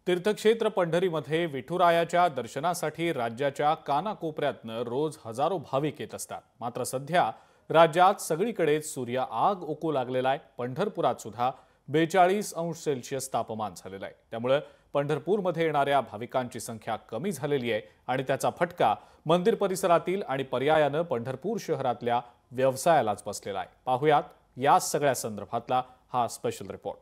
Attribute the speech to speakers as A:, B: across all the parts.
A: तीर्थक्षेत्र पंढरीमध्ये विठुरायाच्या दर्शनासाठी राज्याच्या कानाकोपऱ्यातनं रोज हजारो भाविक येत असतात। मात्र सध्या राज्यात सगळीकडेच सूर्य आग ओकू लागलेला आहे। पंढरपुरात सुद्धा 42°C तापमान झालेलं आहे। त्यामुळे पंढरपूरमध्ये येणाऱ्या भाविकांची संख्या कमी झालेली आहे आणि त्याचा फटका मंदिर परिसरातील आणि पर्यायानं पंढरपूर शहरातल्या व्यवसायालाच बसलेला आहे। पाहुयात या सगळ्या संदर्भातला हा स्पेशल रिपोर्ट।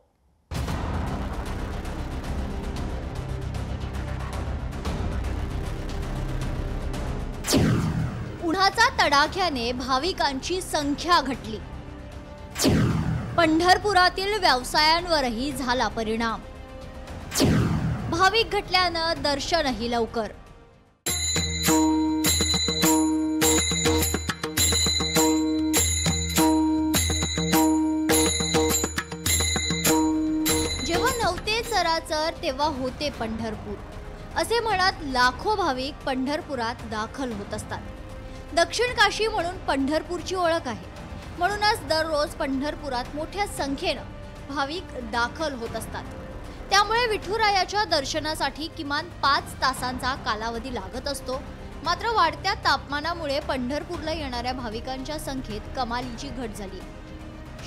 B: उन्हाचा तडाख्याने भाविकांची संख्या घटली। पंढरपुरातील व्यवसायांवरही झाला परिणाम। भाविक घटल्यानं दर्शनही लवकर। जेव्हा नव्हते चराचर तेव्हा होते पंढरपूर असे म्हणत लाखो भाविक पंढरपुरात दाखल होत असतात। दक्षिण काशी म्हणून पंढरपूरची ओळख आहे। म्हणूनच दररोज पंढरपुरात मोठ्या संख्येने भाविक दाखल होत असतात। त्यामुळे विठुरायाच्या दर्शनासाठी किमान 5 तासांचा कालावधी लागत असतो। मात्र वाढत्या तापमानामुळे पंढरपूरला येणाऱ्या भाविकांच्या संख्येत कमालीची घट झाली।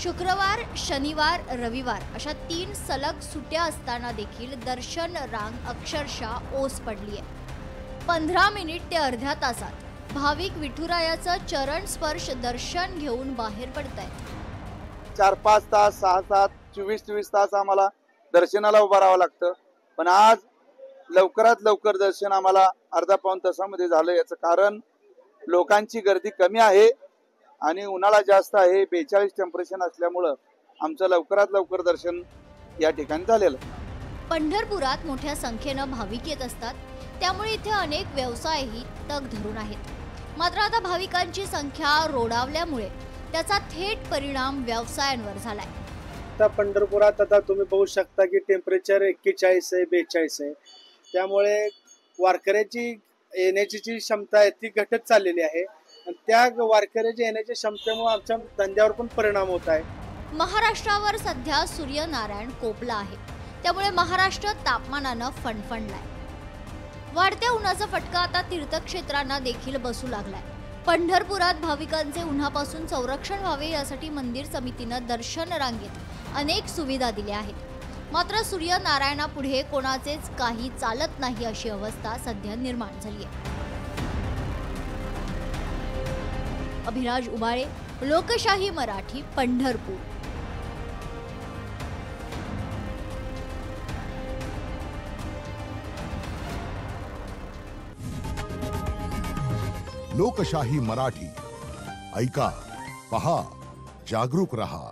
B: शुक्रवार, शनिवार, रविवार अशा 3 सलग सुट्ट्या असताना देखील दर्शन रांग अक्षरशः ओस पडली आहे। 15 मिनिट ते अर्ध्या तासात भाविक विठुरायाचं चरण स्पर्श दर्शन घेऊन बाहेर पडतायत।
C: 4-5 तास, 6 तास, 24 तास आम्हाला दर्शनाला उभं राहावं लागतं। पण आज लवकरात लवकर दर्शन आम्हाला अर्धा-पाऊण तासामध्ये झालं। याचं कारण लोकांची गर्दी कमी आहे आणि उन्हाळा जास्त आहे। 42 टेम्परेचर असल्यामुळं आमचं लवकरात लवकर दर्शन या ठिकाणी झालेलं।
B: पंढरपुरात मोठ्या संख्येनं भाविक येत असतात। त्यामुळे इथे अनेक व्यवसायही तग धरून आहेत। मात्र आता भाविकांची संख्या रोडावल्यामुळे त्याचा थेट परिणाम व्यवसायांवर झालाय।
D: आता पंढरपुरात आता तुम्ही पाहू शकता की टेम्परेचर 41 आहे, 42 आहे। त्यामुळे वारकऱ्याची येण्याची जी क्षमता आहे ती घटत चाललेली आहे आणि त्या वारकऱ्याच्या येण्याच्या क्षमतेमुळे आमच्या धंद्यावर पण परिणाम होत आहे।
B: महाराष्ट्रावर सध्या सूर्यनारायण कोपला आहे। त्यामुळे महाराष्ट्र तापमानानं फणफणलाय। वाढत्या उन्हाचा फटका आता तीर्थक्षेत्रांना देखील बसू लागलाय। पंढरपुरात भाविकांचे उन्हापासून संरक्षण व्हावे यासाठी मंदिर समितीनं दर्शन रांगेत अनेक सुविधा दिल्या आहेत। मात्र सूर्यनारायणापुढे कोणाचेच काही चालत नाही अशी अवस्था सध्या निर्माण झाली आहे। अभिराज उबाळे, लोकशाही मराठी, पंढरपूर।
E: लोकशाही मराठी ऐका, पहा, जागरूक रहा।